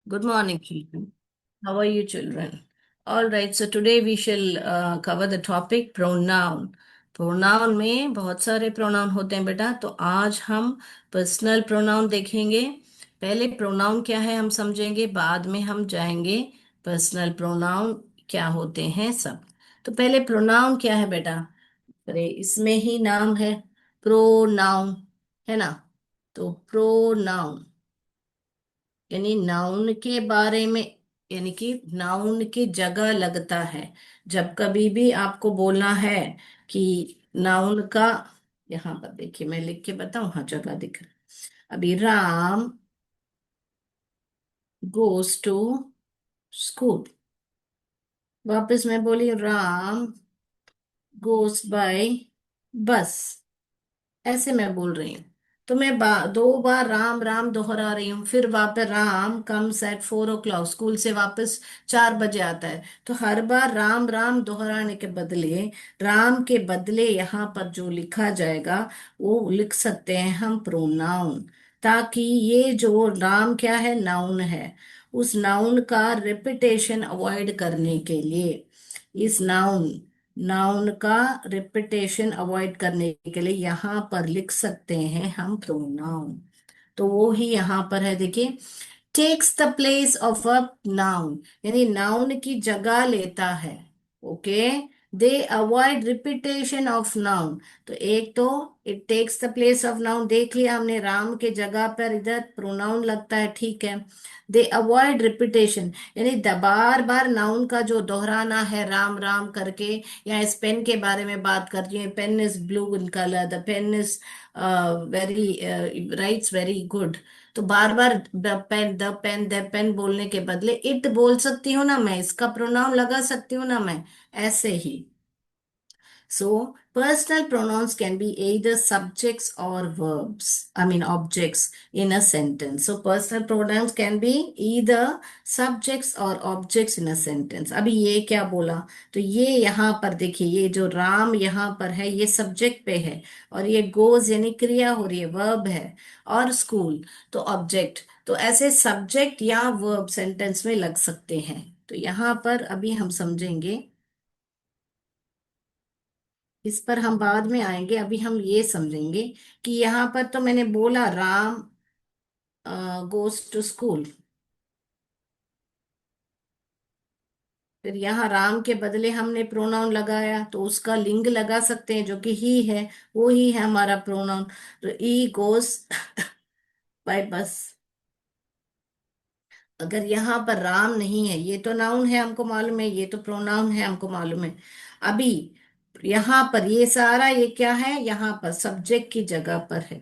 Good morning, children. How are you, children? All right, so today we shall cover the topic pronoun. Pronoun में बहुत सारे pronoun होते हैं बेटा, तो आज हम पर्सनल pronoun देखेंगे। पहले pronoun क्या है हम समझेंगे, बाद में हम जाएंगे पर्सनल pronoun क्या होते हैं सब। तो पहले pronoun क्या है बेटा? अरे इसमें ही नाम है pronoun, है ना? तो pronoun यानी नाउन के बारे में, यानी कि नाउन की जगह लगता है। जब कभी भी आपको बोलना है कि नाउन का, यहाँ पर देखिए मैं लिख के बताऊं, हाँ जगह दिख रहा है। अभी राम गोज टू स्कूल, वापस मैं बोली राम गोज बाय बस, ऐसे मैं बोल रही हूँ। तो मैं दो बार राम राम दोहरा रही हूँ, फिर वापस Ram comes at 4 o'clock, school से वापस 4 बजे आता है। तो हर बार राम राम दोहराने के बदले, राम के बदले यहाँ पर जो लिखा जाएगा वो लिख सकते हैं हम प्रोनाउन। ताकि ये जो राम क्या है, नाउन है, उस नाउन का रिपीटेशन अवॉइड करने के लिए, इस नाउन नाउन का रिपीटेशन अवॉइड करने के लिए यहाँ पर लिख सकते हैं हम प्रोनाउन। तो वो ही यहाँ पर है, देखिए, takes the place of a noun, यानी नाउन की जगह लेता है। Okay, they avoid repetition of noun. तो एक तो it takes the place of noun देख लिया हमने, राम के जगह पर इधर प्रोनाउन लगता है, ठीक है। दे अवॉइड रिपीटेशन, यानी बार बार नाउन का जो दोहराना है राम राम करके। या इस पेन के बारे में बात कर रही हूँ, pen is blue in colour, the pen is very writes very good. तो बार बार द पेन बोलने के बदले इट बोल सकती हूँ ना, मैं इसका प्रोनाउन लगा सकती हूँ ना मैं, ऐसे ही। So, personal pronouns can be either subjects or verbs, I mean objects in a sentence. So, personal pronouns can be either subjects or objects in a sentence. अभी ये क्या बोला? तो ये यहाँ पर देखिए, ये जो राम यहाँ पर है ये सब्जेक्ट पे है, और ये गोज यानी क्रिया हो रही है, वर्ब है, और स्कूल तो ऑब्जेक्ट। तो ऐसे सब्जेक्ट या वर्ब सेंटेंस में लग सकते हैं। तो यहाँ पर अभी हम समझेंगे, इस पर हम बाद में आएंगे। अभी हम ये समझेंगे कि यहाँ पर तो मैंने बोला राम गोज टू स्कूल, फिर यहाँ राम के बदले हमने प्रोनाउन लगाया, तो उसका लिंग लगा सकते हैं जो कि ही है, वो ही है हमारा प्रोनाउन। तो ई गोज बाय बस। अगर यहाँ पर राम नहीं है, ये तो नाउन है हमको मालूम है, ये तो प्रोनाउन है हमको मालूम है। अभी यहाँ पर ये सारा ये क्या है, यहाँ पर सब्जेक्ट की जगह पर है,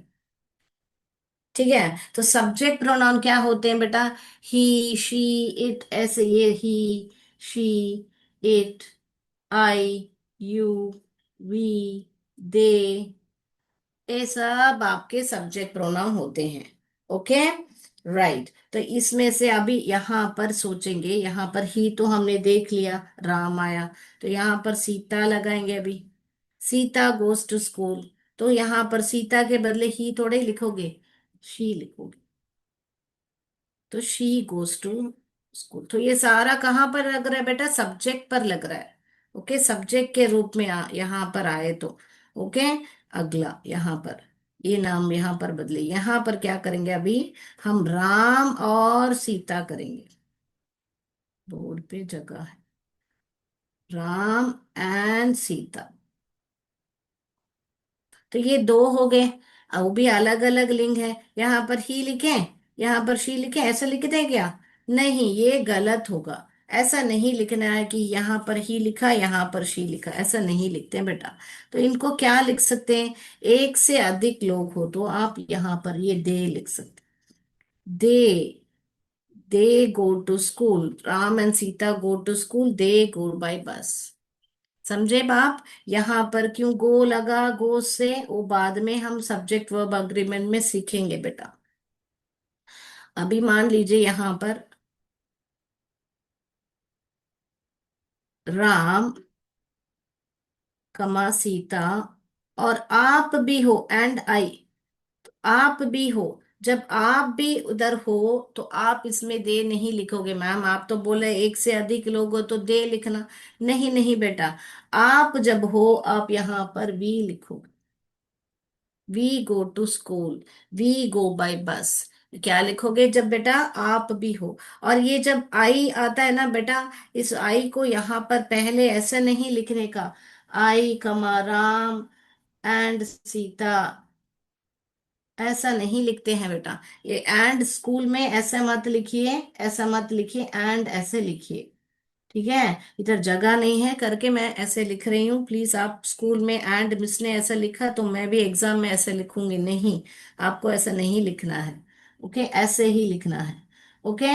ठीक है। तो सब्जेक्ट प्रोनाउन क्या होते हैं बेटा? ही शी इट, ऐसे ये ही she it I you we they, ये सब आपके सब्जेक्ट प्रोनाउन होते हैं। Okay, right. तो इसमें से अभी यहाँ पर सोचेंगे, यहाँ पर ही तो हमने देख लिया, राम आया, तो यहाँ पर सीता लगाएंगे अभी। सीता गोज टू स्कूल, तो यहाँ पर सीता के बदले ही थोड़े ही लिखोगे, शी लिखोगे। तो शी गोज टू स्कूल, तो ये सारा कहाँ पर लग रहा है बेटा? सब्जेक्ट पर लग रहा है। ओके, सब्जेक्ट के रूप में यहाँ पर आए तो। ओके, अगला यहाँ पर ये नाम यहाँ पर बदले, यहाँ पर क्या करेंगे अभी? हम राम और सीता करेंगे। बोर्ड पे जगह है, राम एंड सीता। तो ये दो हो गए, अब वो भी अलग अलग लिंग है। यहाँ पर ही लिखें, यहाँ पर शी लिखें, ऐसा लिख दें क्या? नहीं, ये गलत होगा। ऐसा नहीं लिखना है कि यहाँ पर ही लिखा यहाँ पर शी लिखा, ऐसा नहीं लिखते हैं बेटा। तो इनको क्या लिख सकते हैं? एक से अधिक लोग हो तो आप यहाँ पर ये दे लिख सकते हैं। They go to school, Ram and Sita go to school, they go by bus. समझे बाप? यहाँ पर क्यों गो लगा, गो से वो बाद में हम सब्जेक्ट वर्ब अग्रीमेंट में सीखेंगे बेटा। अभी मान लीजिए यहाँ पर राम कमा सीता, और आप भी हो, एंड आई, आप भी हो, जब आप भी उधर हो तो आप इसमें दे नहीं लिखोगे मैम। आप तो बोले एक से अधिक लोग हो तो दे लिखना। नहीं नहीं बेटा, आप जब हो आप यहाँ पर वी लिखोगे। We go to school, we go by bus. क्या लिखोगे जब बेटा आप भी हो? और ये जब आई आता है ना बेटा, इस आई को यहाँ पर पहले ऐसे नहीं लिखने का। आई कमा राम एंड सीता, ऐसा नहीं लिखते हैं बेटा। ये एंड स्कूल में ऐसा मत लिखिए, ऐसा मत लिखिए, एंड ऐसे लिखिए। ठीक है? इधर जगह नहीं है करके मैं ऐसे लिख रही हूँ। प्लीज आप स्कूल में एंड मिस ने ऐसा लिखा तो मैं भी एग्जाम में ऐसे लिखूंगी नहीं। आपको ऐसा नहीं लिखना है। ओके, ऐसे ही लिखना है। ओके।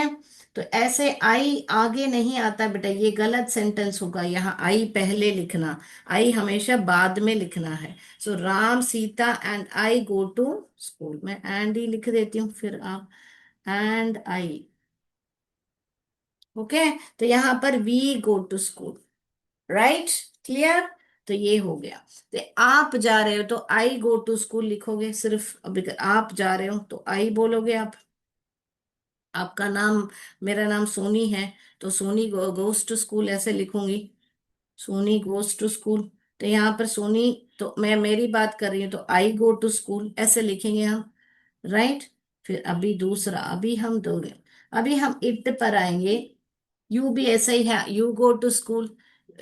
तो ऐसे आई आगे नहीं आता बेटा, ये गलत सेंटेंस होगा। यहाँ आई पहले लिखना, आई हमेशा बाद में लिखना है। So Ram Sita and I go to school, मैं एंड ही लिख देती हूँ फिर आप एंड आई। ओके। तो यहाँ पर we go to school. Right? Clear? तो ये हो गया। तो आप जा रहे हो तो आई गो टू स्कूल लिखोगे सिर्फ। अभी आप जा रहे हो तो आई बोलोगे आप। आपका नाम, मेरा नाम सोनी है, तो सोनी गोस टू स्कूल ऐसे लिखूंगी। Soni goes to school. तो यहाँ पर सोनी, तो मैं मेरी बात कर रही हूँ तो आई गो टू स्कूल ऐसे लिखेंगे हम। राइट? फिर अभी दूसरा, अभी हम दो, अभी हम इट पर आएंगे। यू भी ऐसा ही है, यू गो टू स्कूल।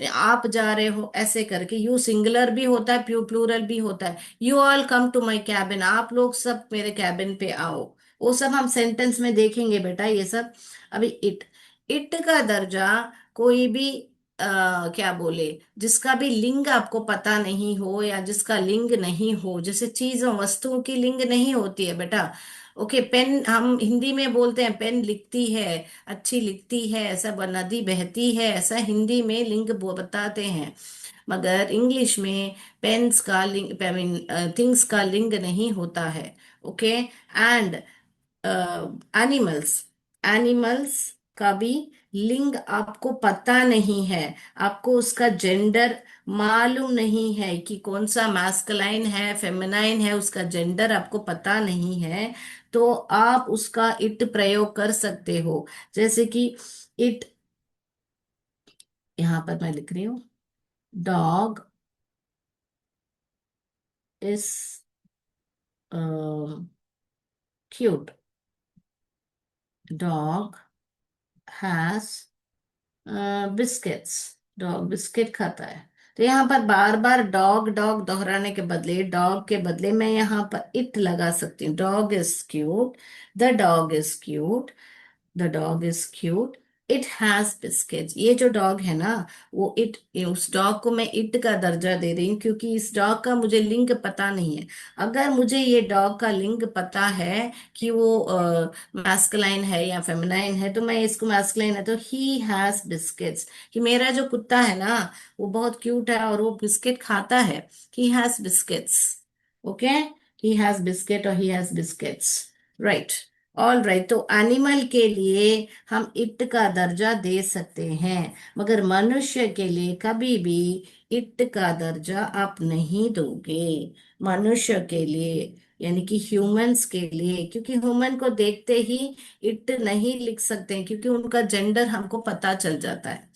आप जा रहे हो ऐसे करके, यू सिंगुलर भी होता है, प्लूरल भी होता है। You all come to my cabin, आप लोग सब मेरे कैबिन पे आओ। वो सब हम सेंटेंस में देखेंगे बेटा ये सब। अभी इट, इट का दर्जा कोई भी क्या बोले, जिसका भी लिंग आपको पता नहीं हो या जिसका लिंग नहीं हो, जैसे चीजों वस्तुओं की लिंग नहीं होती है बेटा। ओके, पेन हम हिंदी में बोलते हैं पेन लिखती है, अच्छी लिखती है, ऐसा नदी बहती है, ऐसा हिंदी में लिंग बताते हैं। मगर इंग्लिश में पेन्स का लिंग, आई मीन थिंग्स का लिंग नहीं होता है। ओके। एंड एनिमल्स, एनिमल्स का भी लिंग आपको पता नहीं है। आपको उसका जेंडर मालूम नहीं है कि कौन सा मैस्कुलाइन है फेमिनाइन है, उसका जेंडर आपको पता नहीं है। तो आप उसका इट प्रयोग कर सकते हो। जैसे कि इट, यहां पर मैं लिख रही हूँ, dog is cute, dog has biscuits, dog biscuit खाता है। तो यहाँ पर बार बार डॉग डॉग दोहराने के बदले, डॉग के बदले मैं यहाँ पर इट लगा सकती हूँ। Dog is cute, the dog is cute, the dog is cute, it has biscuits. ये जो डॉग है ना, वो इट, उस डॉग को मैं इट का दर्जा दे रही हूँ क्योंकि इस डॉग का मुझे लिंग पता नहीं है। अगर मुझे ये डॉग का लिंग पता है कि वो मैस्कुलाइन है या फेमिनाइन है, तो मैं इसको, मैस्कुलाइन है तो ही हैज बिस्किट्स, कि मेरा जो कुत्ता है ना वो बहुत क्यूट है और वो बिस्किट खाता है। He has biscuits. Okay, he has biscuit और he has biscuits. Right? All right. तो एनिमल के लिए हम इट का दर्जा दे सकते हैं, मगर मनुष्य के लिए कभी भी इट का दर्जा आप नहीं दोगे। मनुष्य के लिए, यानी कि ह्यूमंस के लिए, क्योंकि ह्यूमन को देखते ही इट नहीं लिख सकते हैं क्योंकि उनका जेंडर हमको पता चल जाता है।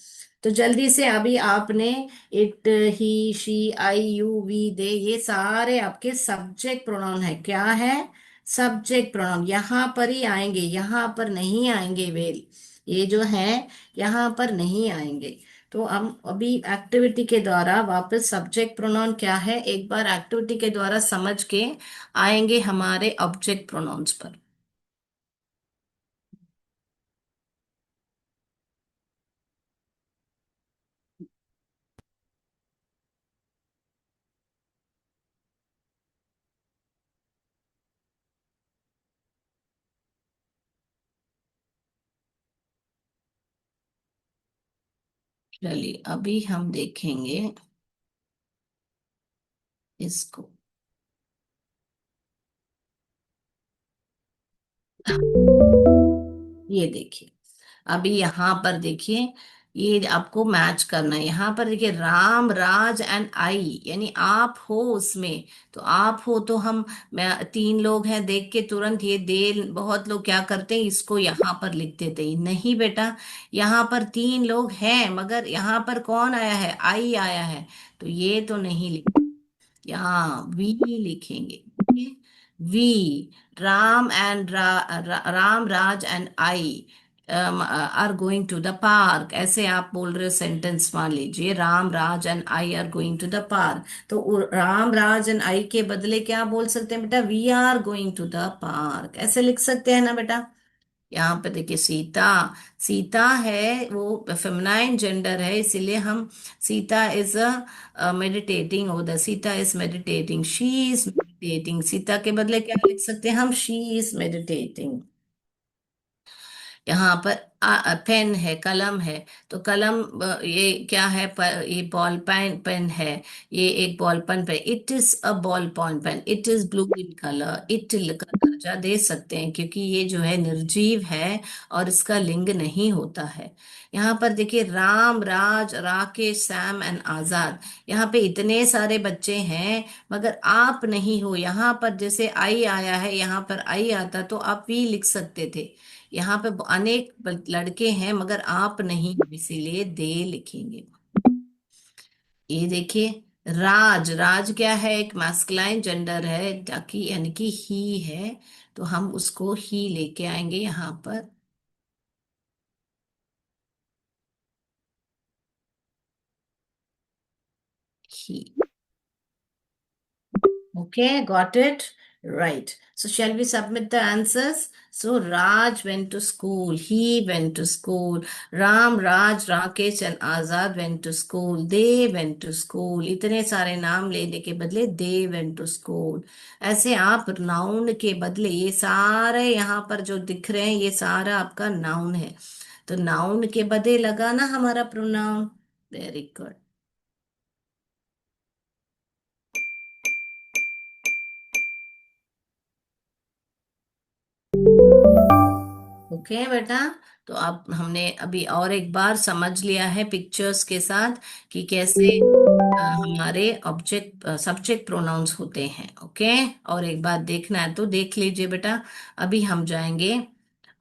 तो जल्दी से अभी आपने it, he, she, I, you, we, they, ये सारे आपके सब्जेक्ट प्रोनाउन है। क्या है? Subject pronoun. यहाँ पर ही आएंगे, यहाँ पर नहीं आएंगे वेल, ये जो है यहाँ पर नहीं आएंगे। तो हम अभी एक्टिविटी के द्वारा वापस सब्जेक्ट प्रोनाउन क्या है एक बार एक्टिविटी के द्वारा समझ के आएंगे हमारे ऑब्जेक्ट प्रोनाउंस पर। चलिए अभी हम देखेंगे इसको। ये देखिए, अभी यहाँ पर देखिए, ये आपको मैच करना है। यहाँ पर देखिए, राम राज एंड आई, यानी आप हो उसमें। तो आप हो तो हम, मैं, तीन लोग हैं देख के तुरंत ये दे, बहुत लोग क्या करते हैं इसको यहाँ पर लिख देते हैं। नहीं बेटा, यहाँ पर तीन लोग हैं मगर यहाँ पर कौन आया है, आई आया है। तो ये तो नहीं लिख, यहाँ वी लिखेंगे। We, Ram and Ram Raj and I are going to the park, ऐसे आप बोल रहे हो सेंटेंस। मान लीजिए Ram Raj and I are going to the park, तो राम राज एंड आई के बदले क्या बोल सकते हैं बेटा, we are going to the park, ऐसे लिख सकते हैं ना बेटा। यहाँ पे देखिए सीता, सीता है वो फेमिनाइन जेंडर है, इसीलिए हम, Sita is a meditating, over, Sita is meditating, she is meditating, Sita के बदले क्या लिख सकते हैं हम, शी इज मेडिटेटिंग। यहाँ पर पेन है, कलम है, तो कलम ये क्या है, ये बॉल पेन, पेन है, ये एक बॉल पेन पे, it is a ball point pen, it is blue in colour, it का दर्जा दे सकते हैं क्योंकि ये जो है निर्जीव है और इसका लिंग नहीं होता है। यहाँ पर देखिए, राम राज राकेश सैम एंड आजाद, यहाँ पे इतने सारे बच्चे हैं मगर आप नहीं हो। यहाँ पर जैसे आई आया है, यहाँ पर आई आता तो आप भी लिख सकते थे। यहाँ पे अनेक लड़के हैं मगर आप नहीं हो, इसीलिए दे लिखेंगे। ये देखिए, राज, राज क्या है, एक मैस्कुलाइन जेंडर है, ताकि यानी कि ही है, तो हम उसको ही लेके आएंगे यहाँ पर, ही। Okay, got it? Right. So shall we submit the answers? So Raj went to school. He went to school. Ram, Raj, Rakesh and Azad went to school. They went to school. इतने सारे नाम लेने के बदले they went to school. ऐसे आप noun के बदले, ये सारे यहाँ पर जो दिख रहे हैं ये सारा आपका नाउन है, तो नाउन के बदले लगा ना हमारा प्रोनाउन। Very good. ओके बेटा, तो अब हमने अभी और एक बार समझ लिया है पिक्चर्स के साथ कि कैसे हमारे ऑब्जेक्ट सब्जेक्ट प्रोनाउंस होते हैं। ओके, और एक बार देखना है तो देख लीजिए बेटा। अभी हम जाएंगे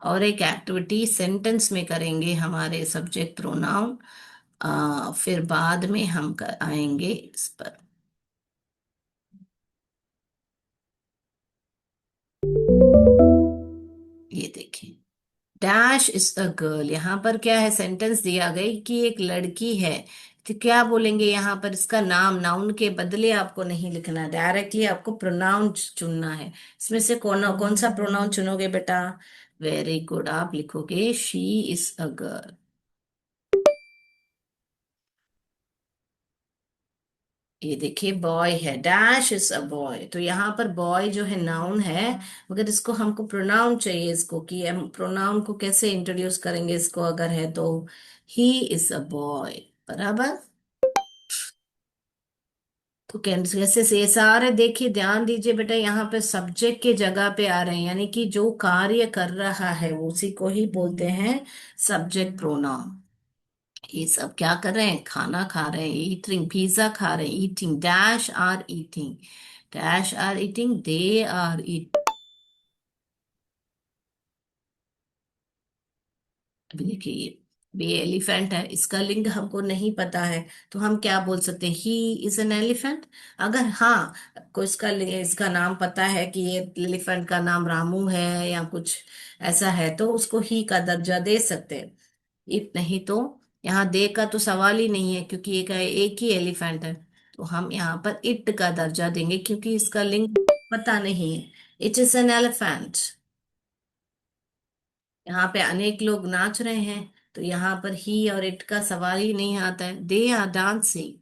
और एक एक्टिविटी सेंटेंस में करेंगे हमारे सब्जेक्ट प्रोनाउन, फिर बाद में हम आएंगे इस पर। ये देखिए, डैश इज अ गर्ल, यहाँ पर क्या है, सेंटेंस दिया गई कि एक लड़की है, तो क्या बोलेंगे यहाँ पर, इसका नाम, नाउन के बदले आपको नहीं लिखना, डायरेक्टली आपको प्रोनाउन चुनना है। इसमें से कौन कौन सा प्रोनाउन चुनोगे बेटा, वेरी गुड, आप लिखोगे शी इज अ गर्ल। ये देखिए, बॉय है, डैश इज अ बॉय, तो यहाँ पर बॉय जो है नाउन है, मगर इसको हमको प्रोनाउन चाहिए, इसको कि हम प्रोनाउन को कैसे इंट्रोड्यूस करेंगे इसको, अगर है तो ही इज अ बॉय, बराबर। तो कैसे से ये सारे देखिए, ध्यान दीजिए बेटा, यहाँ पे सब्जेक्ट के जगह पे आ रहे हैं, यानी कि जो कार्य कर रहा है वो उसी को ही बोलते हैं सब्जेक्ट प्रोनाउन। ये सब क्या कर रहे हैं, खाना खा रहे हैं, ईटिंग, पिज्जा खा रहे हैं, eating, dash are eating, dash are eating, they are eat. अभी देखिए, ये एलिफेंट है, इसका लिंग हमको नहीं पता है, तो हम क्या बोल सकते हैं, ही इज एन एलिफेंट। अगर हाँ, को इसका इसका नाम पता है कि ये एलिफेंट का नाम रामू है या कुछ ऐसा है, तो उसको ही का दर्जा दे सकते हैं। इफ नहीं तो यहाँ दे का तो सवाल ही नहीं है, क्योंकि एक ही एलिफेंट है, तो हम यहाँ पर इट का दर्जा देंगे क्योंकि इसका लिंग पता नहीं है। It is an elephant. यहाँ पे अनेक लोग नाच रहे हैं, तो यहाँ पर ही और इट का सवाल ही नहीं आता है, दे आर डांसिंग।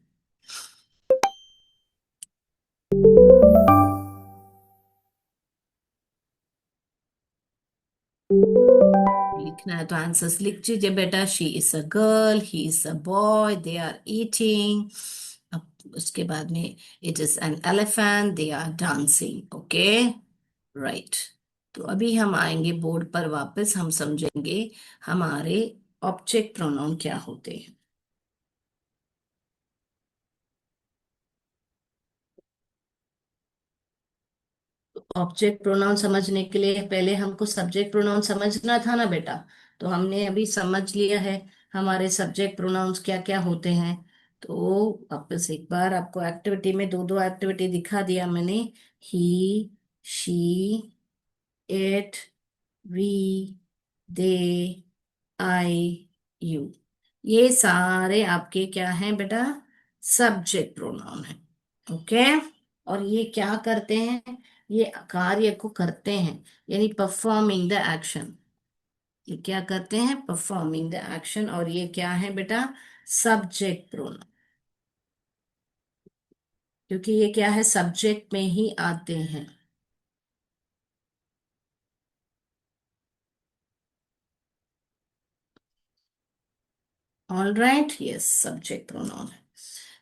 लिखना है तो आंसर्स लिख दीजिए बेटा, she is a girl, he is a boy, they are eating. अब उसके बाद में, it is an elephant, they are dancing. Okay, right. तो अभी हम आएंगे बोर्ड पर वापस, हम समझेंगे हमारे ऑब्जेक्ट प्रोनाउन क्या होते हैं? ऑब्जेक्ट प्रोनाउन समझने के लिए पहले हमको सब्जेक्ट प्रोनाउन समझना था ना बेटा। तो हमने अभी समझ लिया है हमारे सब्जेक्ट प्रोनाउंस क्या क्या होते हैं। तो वापस एक बार आपको एक्टिविटी में दो दो एक्टिविटी दिखा दिया मैंने। He, she, it, we, they, I, you, ये सारे आपके क्या हैं बेटा? सब्जेक्ट प्रोनाउन है। ओके। और ये क्या करते हैं? ये कार्य को करते हैं, यानी परफॉर्मिंग द एक्शन। ये क्या करते हैं? Performing the action. और ये क्या है बेटा? Subject pronoun. क्योंकि ये क्या है? सब्जेक्ट में ही आते हैं। All right, yes, subject pronoun है।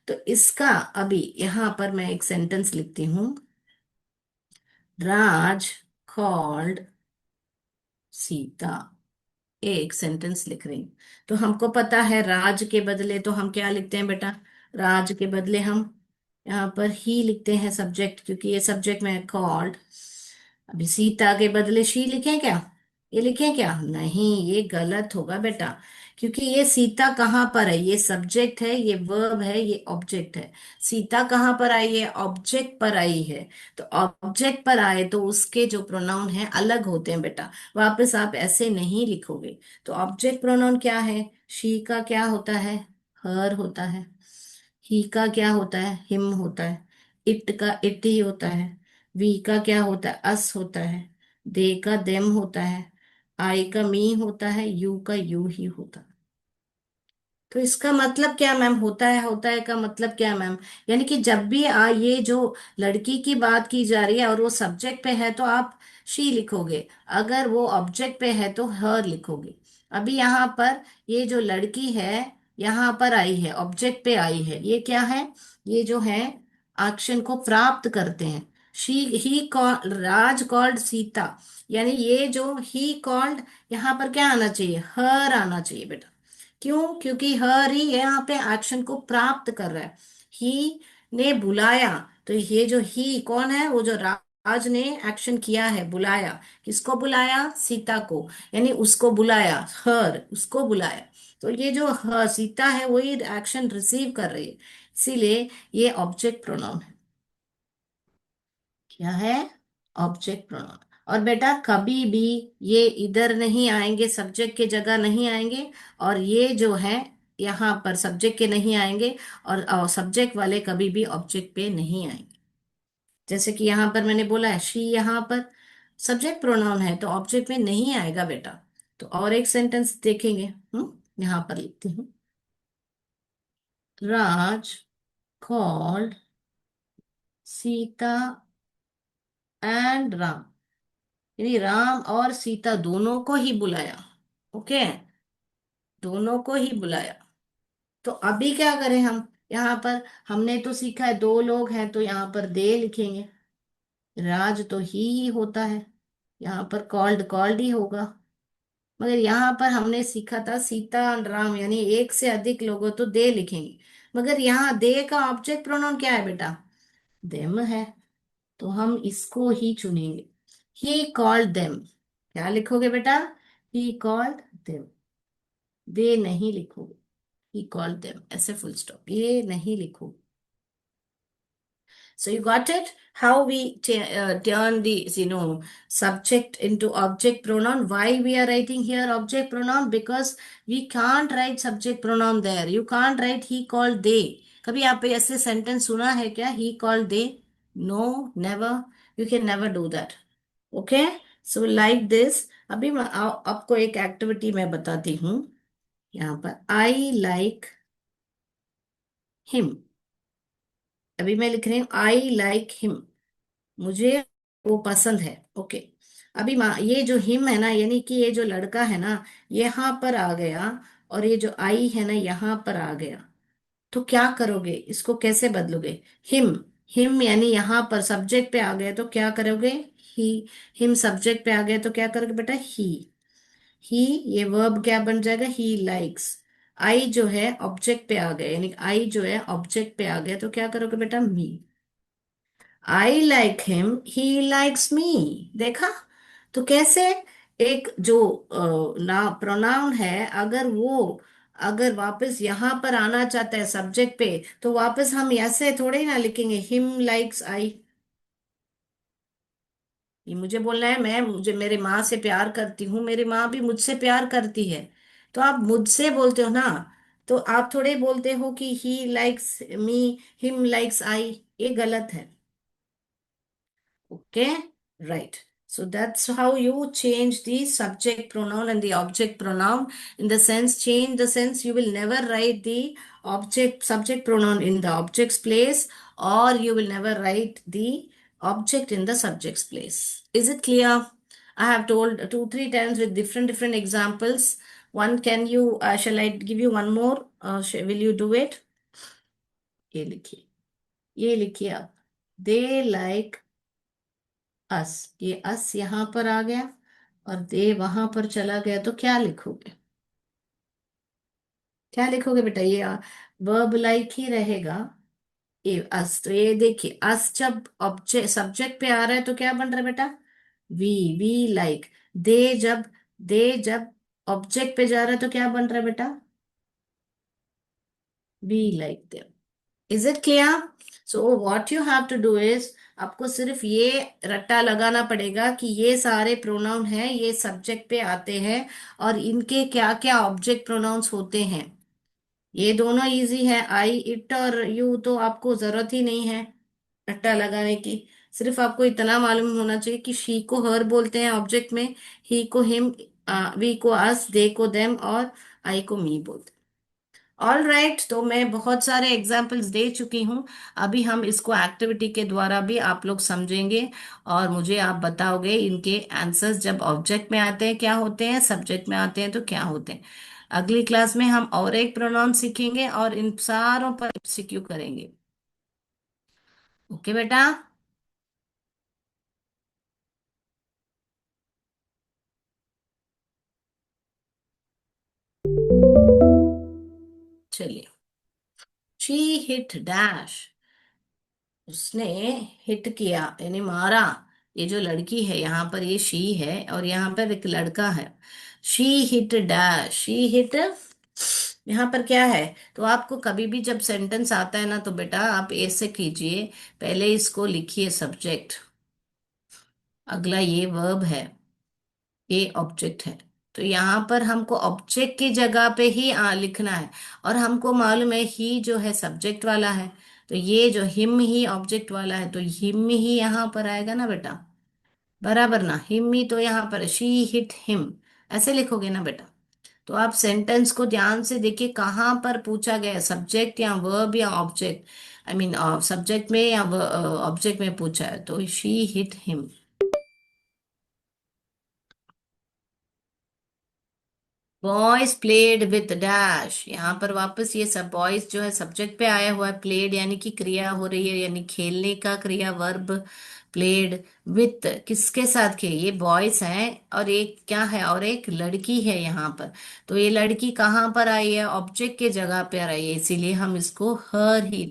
तो इसका अभी यहां पर मैं एक सेंटेंस लिखती हूँ। राज कॉल्ड सीता। एक सेंटेंस लिख रही हूँ। तो हमको पता है राज के बदले तो हम क्या लिखते हैं बेटा? राज के बदले हम यहाँ पर ही लिखते हैं सब्जेक्ट, क्योंकि ये सब्जेक्ट में कॉल्ड। अभी सीता के बदले शी लिखें क्या? ये लिखें क्या? नहीं, ये गलत होगा बेटा। क्योंकि ये सीता कहाँ पर है? ये सब्जेक्ट है, ये वर्ब है, ये ऑब्जेक्ट है। सीता कहाँ पर आई है? ऑब्जेक्ट पर आई है। तो ऑब्जेक्ट पर आए तो उसके जो प्रोनाउन है अलग होते हैं बेटा। वापस आप ऐसे नहीं लिखोगे। तो ऑब्जेक्ट प्रोनाउन क्या है? शी का क्या होता है? हर होता है। ही का क्या होता है? हिम होता है। इट का इट ही होता है। वी का क्या होता है? अस होता है। दे का देम होता है। आई का मी होता है। यू का यू ही होता है। तो इसका मतलब क्या मैम? होता है का मतलब क्या मैम? यानी कि जब भी ये जो लड़की की बात की जा रही है और वो सब्जेक्ट पे है तो आप शी लिखोगे। अगर वो ऑब्जेक्ट पे है तो हर लिखोगे। अभी यहाँ पर ये जो लड़की है यहाँ पर आई है, ऑब्जेक्ट पे आई है, ये क्या है? ये जो है एक्शन को प्राप्त करते हैं। She he call Raj called Sita. यानी ये जो ही कॉल्ड, यहाँ पर क्या आना चाहिए? हर आना चाहिए बेटा। क्यों? क्योंकि हर ही यहाँ पे एक्शन को प्राप्त कर रहा है। ही ने बुलाया। तो ये जो ही कौन है? वो जो राज ने एक्शन किया है, बुलाया। किसको बुलाया? सीता को। यानी उसको बुलाया, हर उसको बुलाया। तो ये जो सीता है वही एक्शन रिसीव कर रही है। इसीलिए ये ऑब्जेक्ट प्रोनाउन है। क्या है? Object pronoun. और बेटा कभी भी ये इधर नहीं आएंगे, सब्जेक्ट के जगह नहीं आएंगे। और ये जो है यहाँ पर सब्जेक्ट के नहीं आएंगे। और सब्जेक्ट वाले कभी भी ऑब्जेक्ट पे नहीं आएंगे। जैसे कि यहाँ पर मैंने बोला है शी, यहाँ पर सब्जेक्ट प्रोनाउन है तो ऑब्जेक्ट में नहीं आएगा बेटा। तो और एक सेंटेंस देखेंगे। यहाँ पर लिखती हूँ। राज कॉल्ड सीता एंड राम। यानी राम और सीता दोनों को ही बुलाया। ओके। दोनों को ही बुलाया। तो अभी क्या करें हम? यहाँ पर हमने तो सीखा है दो लोग हैं तो यहाँ पर दे लिखेंगे। राज तो ही होता है। यहाँ पर कॉल्ड कॉल्ड ही होगा। मगर यहाँ पर हमने सीखा था सीता और राम, यानी एक से अधिक लोग हो तो दे लिखेंगे। मगर यहाँ दे का ऑब्जेक्ट प्रोनाउन क्या है बेटा? देम है। तो हम इसको ही चुनेंगे। He called them. क्या लिखोगे बेटा? He called them. दे नहीं लिखोगे। ही कॉल्ड देम ऐसे फुल स्टॉप, ये नहीं लिखोगे। So you got it? How we turn the subject into object pronoun. Why we are writing here object pronoun? Because we can't write subject pronoun there. You can't write he called they. कभी आप ऐसे sentence सुना है क्या? He called they? No, never. You can never do that. Okay? So like this. अभी मैं आपको एक एक्टिविटी मैं बताती हूँ। यहाँ पर I like him। अभी मैं लिख रही हूँ I like him। मुझे वो पसंद है। ओके। अभी ये जो हिम है ना, यानी कि ये जो लड़का है ना, यहाँ पर आ गया। और ये जो आई है ना यहाँ पर आ गया। तो क्या करोगे? इसको कैसे बदलोगे? हिम। हिम यानी यहाँ पर सब्जेक्ट पे आ गए तो क्या करोगे? ही। हिम सब्जेक्ट पे आ गए तो क्या करोगे बेटा? ही। ही, ये वर्ब क्या बन जाएगा, ही लाइक्स। आई जो है ऑब्जेक्ट पे आ गया, यानी आई जो है ऑब्जेक्ट पे आ गया, तो क्या करोगे बेटा, me. I like him, he likes me. देखा? तो कैसे एक जो ना प्रोनाउन है, अगर वापस यहां पर आना चाहता है सब्जेक्ट पे, तो वापस हम ऐसे थोड़े ही ना लिखेंगे, हिम लाइक्स आई। ये मुझे बोलना है, मुझे मेरे माँ से प्यार करती हूँ, मेरी माँ भी मुझसे प्यार करती है। तो आप मुझसे बोलते हो ना, तो आप थोड़े बोलते हो कि ही लाइक्स मी, हिम लाइक्स आई। ये गलत है। Okay, right. So that's how you change the subject pronoun and the object pronoun. In the sense, change the sense, you will never write the subject pronoun in the object's place, or you will never write the object in the subject's place. Is it clear? I have told two, three times with different examples. One, shall I give you one more? Will you do it? ये लिखिए, ये लिखिए आप। They like अस, ये अस यहां पर आ गया और दे वहां पर चला गया, तो क्या लिखोगे? क्या लिखोगे बेटा? ये वर्ब लाइक ही रहेगा। ये अस, तो ये देखिए, अस जब ऑब्जेक्ट सब्जेक्ट पे आ रहा है तो क्या बन रहा है बेटा, वी लाइक। दे जब दे जब ऑब्जेक्ट पे जा रहा है तो क्या बन रहा है बेटा, we like. Is it clear? So what you have to do is, आपको सिर्फ ये रट्टा लगाना पड़ेगा कि ये सारे प्रोनाउन हैं, ये सब्जेक्ट पे आते हैं, और इनके क्या क्या ऑब्जेक्ट प्रोनाउंस होते हैं। ये दोनों इजी है, आई, इट और यू, तो आपको जरूरत ही नहीं है रट्टा लगाने की। सिर्फ आपको इतना मालूम होना चाहिए कि शी को हर बोलते हैं ऑब्जेक्ट में, ही को हिम, वी को अस, दे को देम, और आई को मी बोलते हैं। ऑल राइट, तो मैं बहुत सारे एग्जाम्पल्स दे चुकी हूँ। अभी हम इसको एक्टिविटी के द्वारा भी आप लोग समझेंगे, और मुझे आप बताओगे इनके आंसर्स जब ऑब्जेक्ट में आते हैं क्या होते हैं, सब्जेक्ट में आते हैं तो क्या होते हैं। अगली क्लास में हम और एक प्रोनाउन सीखेंगे और इन सारों पर एमसीक्यू करेंगे। ओके बेटा? चलिए, शी हिट डैश, उसने हिट किया यानी मारा। ये जो लड़की है यहाँ पर, ये शी है, और यहाँ पर एक लड़का है। She hit dash, she hit. यहाँ पर क्या है, तो आपको कभी भी जब सेंटेंस आता है ना, तो बेटा आप ऐसे कीजिए, पहले इसको लिखिए सब्जेक्ट, अगला ये वर्ब है, ये ऑब्जेक्ट है। तो यहाँ पर हमको ऑब्जेक्ट की जगह पे ही लिखना है, और हमको मालूम है ही जो है सब्जेक्ट वाला है, तो ये जो हिम ही ऑब्जेक्ट वाला है, तो हिम ही यहाँ पर आएगा ना बेटा, बराबर ना, हिम ही तो यहाँ पर, शी हिट हिम, ऐसे लिखोगे ना बेटा। तो आप सेंटेंस को ध्यान से देखिए, कहाँ पर पूछा गया है, सब्जेक्ट या वर्ब या ऑब्जेक्ट, आई मीन सब्जेक्ट में या ऑब्जेक्ट में पूछा है, तो she hit him. Boys played with dash, यहाँ पर वापस ये सब बॉयज जो है सब्जेक्ट पे आया हुआ है, प्लेड यानी कि क्रिया हो रही है, यानी खेलने का क्रिया वर्ब, प्लेड विथ किसके साथ खे, ये बॉयज हैं, और एक क्या है, और एक लड़की है यहाँ पर। तो ये लड़की कहाँ पर आई है, ऑब्जेक्ट के जगह पे आई है, इसीलिए हम इसको हर ही,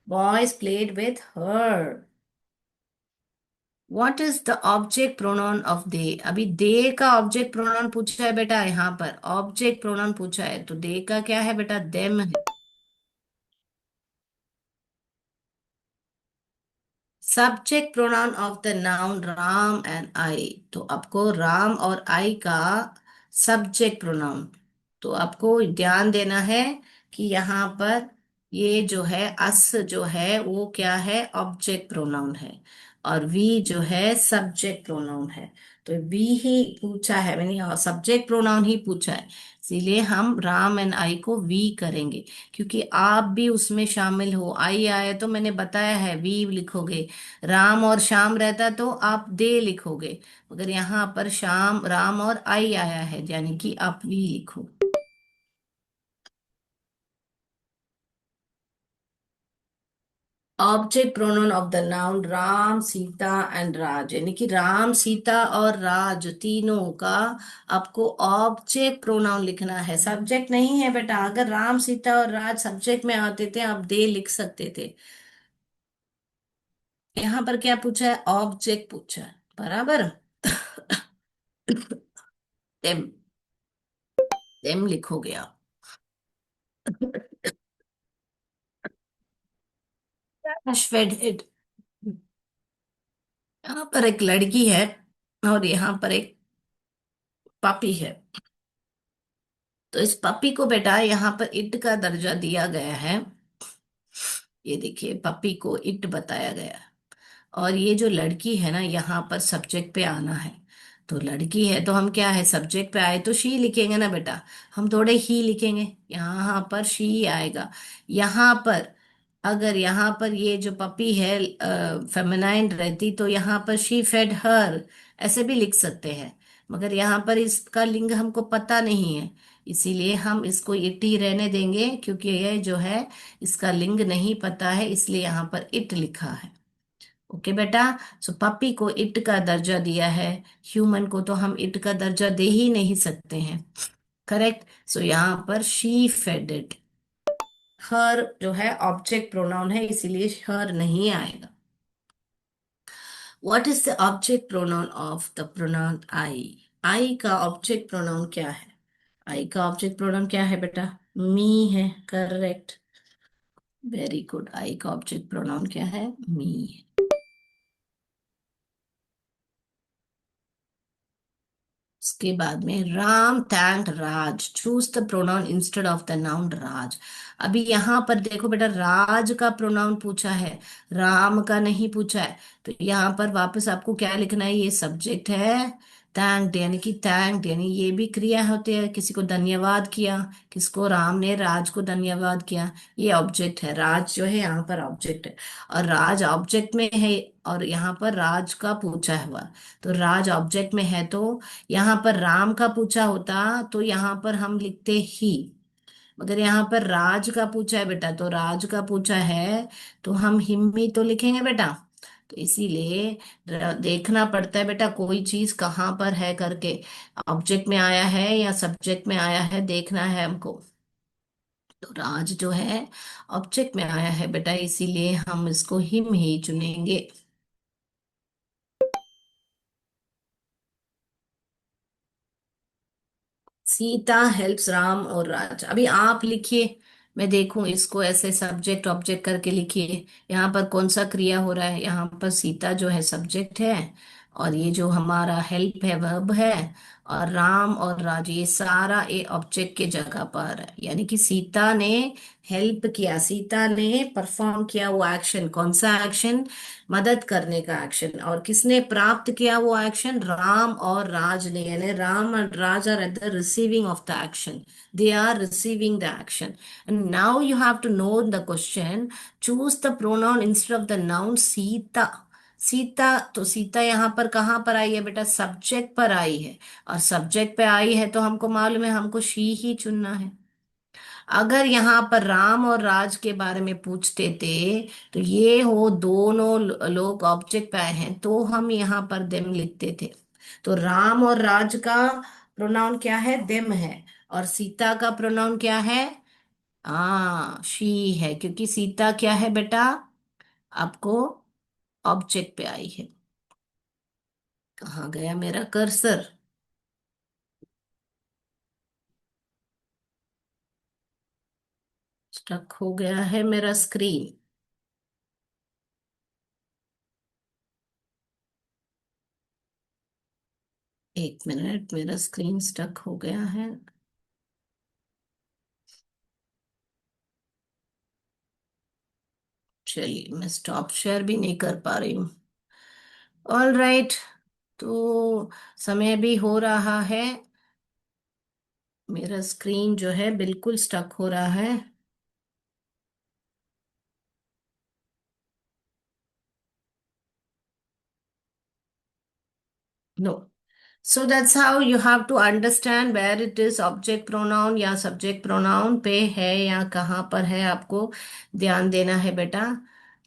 boys played with her. What is the object pronoun of they, अभी दे का ऑब्जेक्ट प्रोनाउन पूछा है बेटा, यहाँ पर ऑब्जेक्ट प्रोनाउन पूछा है, तो दे का क्या है बेटा, देम है। Subject pronoun of the noun Ram and I, तो आपको राम और आई का सब्जेक्ट प्रोनाउन, तो आपको ध्यान देना है कि यहाँ पर ये जो है अस जो है वो क्या है, ऑब्जेक्ट प्रोनाउन है, और वी जो है सब्जेक्ट प्रोनाउन है। तो वी ही पूछा है, मैंने सब्जेक्ट प्रोनाउन ही पूछा है, इसीलिए हम राम एंड आई को वी करेंगे, क्योंकि आप भी उसमें शामिल हो। आई आया तो मैंने बताया है वी लिखोगे, राम और श्याम रहता तो आप दे लिखोगे, मगर यहाँ पर श्याम, राम और आई आया है, यानी कि आप वी लिखो। Object pronoun of the noun Ram Sita and Raj, यानी कि राम सीता और राज तीनों का आपको ऑब्जेक्ट प्रोनाउन लिखना है, सब्जेक्ट नहीं है बेटा। अगर राम सीता और राज सब्जेक्ट में आते थे आप दे लिख सकते थे। यहाँ पर क्या पूछा है? ऑब्जेक्ट पूछा है, बराबर। देम, देम लिखोगे आप। अश्वेड, यहाँ पर एक लड़की है और यहाँ पर एक पापी है। तो इस पपी को बेटा यहाँ पर इट का दर्जा दिया गया है। ये देखिए पपी को इट बताया गया है। और ये जो लड़की है ना, यहाँ पर सब्जेक्ट पे आना है। तो लड़की है तो हम क्या है, सब्जेक्ट पे आए तो शी लिखेंगे ना बेटा। हम थोड़े ही लिखेंगे, यहाँ पर शी आएगा। यहाँ पर अगर यहाँ पर ये जो पपी है फेमिनाइन रहती तो यहाँ पर शी फेड हर, ऐसे भी लिख सकते हैं। मगर यहाँ पर इसका लिंग हमको पता नहीं है, इसीलिए हम इसको इट ही रहने देंगे, क्योंकि ये जो है इसका लिंग नहीं पता है, इसलिए यहाँ पर इट लिखा है। ओके बेटा। सो पपी को इट का दर्जा दिया है, ह्यूमन को तो हम इट का दर्जा दे ही नहीं सकते हैं। करेक्ट। सो यहाँ पर शी फेड इट। हर जो है ऑब्जेक्ट प्रोनाउन है, इसीलिए हर नहीं आएगा। What is the object pronoun of the pronoun I? I का ऑब्जेक्ट प्रोनाउन क्या है? आई का ऑब्जेक्ट प्रोनाउन क्या है बेटा? मी है, करेक्ट। Very good. आई का ऑब्जेक्ट प्रोनाउन क्या है? मी। उसके बाद में Ram thank Raj, choose the pronoun instead of the noun Raj. अभी यहां पर देखो बेटा, राज का प्रोनाउन पूछा है, राम का नहीं पूछा है। तो यहाँ पर वापस आपको क्या लिखना है? ये सब्जेक्ट है, थैंक्ड यानी कि थैंक्ड यानी ये भी क्रिया होती है, किसी को धन्यवाद किया, किसको? राम ने राज को धन्यवाद किया। ये ऑब्जेक्ट है, राज जो है यहाँ पर ऑब्जेक्ट है। और राज ऑब्जेक्ट में है, और यहाँ पर राज का पूछा हुआ। तो राज ऑब्जेक्ट में है, तो यहाँ पर राम का पूछा होता तो यहाँ पर हम लिखते ही। मगर यहाँ पर राज का पूछा है बेटा, तो राज का पूछा है तो हम हिम्मी तो लिखेंगे बेटा। तो इसीलिए देखना पड़ता है बेटा, कोई चीज कहाँ पर है करके, ऑब्जेक्ट में आया है या सब्जेक्ट में आया है, देखना है हमको। तो राज जो है ऑब्जेक्ट में आया है बेटा, इसीलिए हम इसको हिम ही चुनेंगे। सीता हेल्प्स राम और राज। अभी आप लिखिए, मैं देखूं इसको, ऐसे सब्जेक्ट ऑब्जेक्ट करके लिखिए। यहाँ पर कौन सा क्रिया हो रहा है? यहाँ पर सीता जो है सब्जेक्ट है, और ये जो हमारा हेल्प है वर्ब है, और राम और राज ये सारा ए ऑब्जेक्ट के जगह पर है। यानी कि सीता ने हेल्प किया, सीता ने परफॉर्म किया वो एक्शन। कौन सा एक्शन? मदद करने का एक्शन। और किसने प्राप्त किया वो एक्शन? राम और राज ने, यानी Ram and Raj are at the receiving of the action. They are receiving the action. And now you have to know the question. Choose the pronoun instead of the noun Sita. Sita, तो सीता यहाँ पर कहाँ पर आई है बेटा? सब्जेक्ट पर आई है। और सब्जेक्ट पे आई है तो हमको मालूम है हमको शी ही चुनना है। अगर यहाँ पर राम और राज के बारे में पूछते थे, तो ये हो दोनों लोग ऑब्जेक्ट पे आए हैं, तो हम यहाँ पर देम लिखते थे। तो राम और राज का प्रोनाउन क्या है? देम है। और सीता का प्रोनाउन क्या है? शी है, क्योंकि सीता क्या है बेटा? आपको ऑब्जेक्ट पे आई है। कहाँ गया मेरा कर्सर? स्टक हो गया है मेरा स्क्रीन। एक मिनट, मेरा स्क्रीन स्टक हो गया है। चलिए, मैं स्टॉप शेयर भी नहीं कर पा रही हूँ। All right. तो समय भी हो रहा है, मेरा स्क्रीन जो है बिल्कुल स्टक हो रहा है। No. So that's how you have to understand where it is object pronoun या सब्जेक्ट प्रोनाउन पे है या कहाँ पर है, आपको ध्यान देना है बेटा।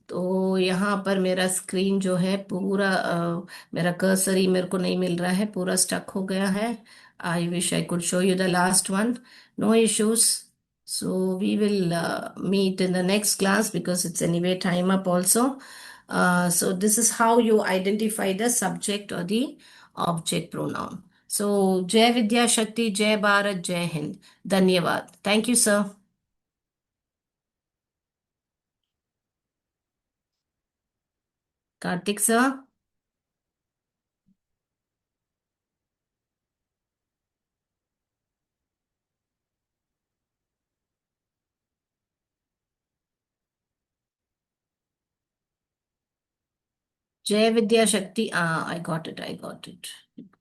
तो यहाँ पर मेरा स्क्रीन जो है पूरा मेरा कर्सर ही मेरे को नहीं मिल रहा है, पूरा स्टक हो गया है। I wish I could show you the last one. No issues. So we will meet in the next class because it's anyway time up also. So this is how you identify the subject or the object pronoun. So जय विद्या शक्ति, जय भारत, जय हिंद। धन्यवाद। Thank you sir. Kartik sir. जय विद्या शक्ति। I got it, I got it.